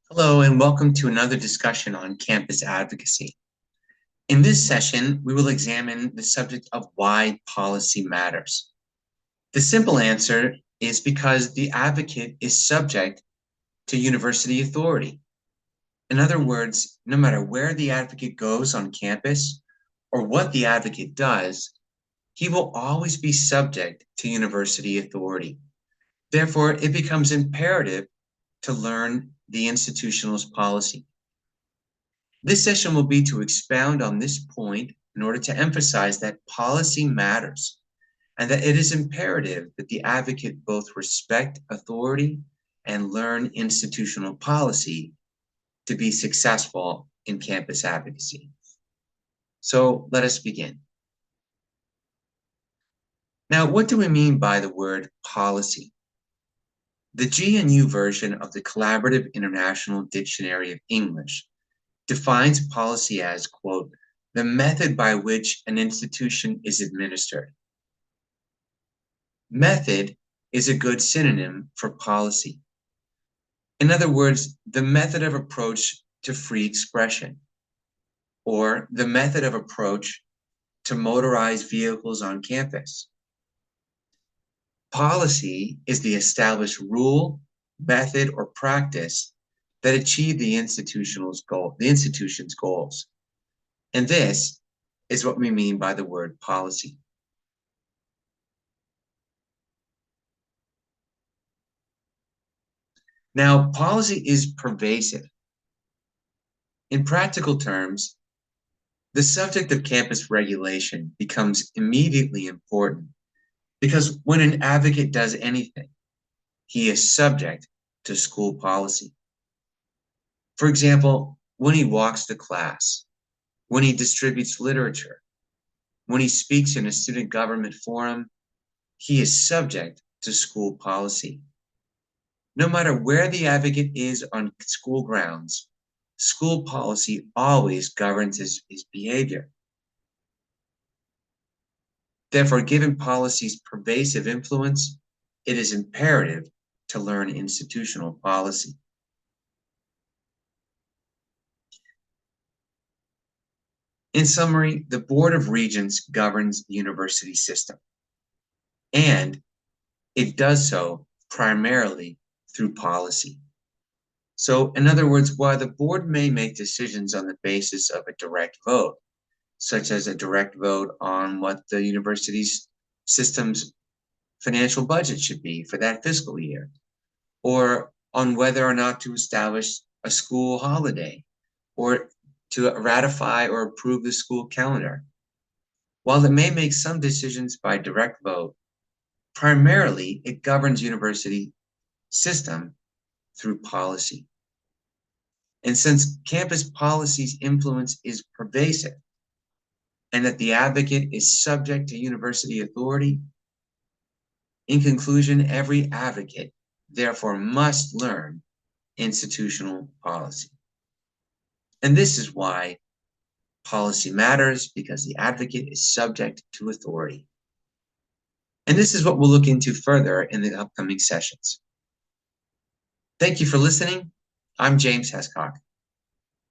Hello, and welcome to another discussion on campus advocacy. In this session, we will examine the subject of why policy matters. The simple answer is because the advocate is subject to university authority. In other words, no matter where the advocate goes on campus or what the advocate does, he will always be subject to university authority. Therefore, it becomes imperative to learn the institutional's policy. This session will be to expound on this point in order to emphasize that policy matters and that it is imperative that the advocate both respect authority and learn institutional policy to be successful in campus advocacy. So let us begin. Now, what do we mean by the word policy? The GNU version of the Collaborative International Dictionary of English defines policy as, quote, the method by which an institution is administered. Method is a good synonym for policy. In other words, the method of approach to free expression, or the method of approach to motorized vehicles on campus. Policy is the established rule, method, or practice that achieve the institution's goals. And this is what we mean by the word policy. Now, policy is pervasive. In practical terms, the subject of campus regulation becomes immediately important because when an advocate does anything, he is subject to school policy. For example, when he walks to class, when he distributes literature, when he speaks in a student government forum, he is subject to school policy. No matter where the advocate is on school grounds, school policy always governs his behavior. Therefore, given policy's pervasive influence, it is imperative to learn institutional policy. In summary, the Board of Regents governs the university system, and it does so primarily through policy. So, in other words, while the board may make decisions on the basis of a direct vote, such as a direct vote on what the university's system's financial budget should be for that fiscal year, or on whether or not to establish a school holiday, or to ratify or approve the school calendar. While it may make some decisions by direct vote, primarily it governs university system through policy. And since campus policy's influence is pervasive and that the advocate is subject to university authority, in conclusion, every advocate therefore must learn institutional policy. And this is why policy matters, because the advocate is subject to authority. And this is what we'll look into further in the upcoming sessions. Thank you for listening. I'm James Hescock.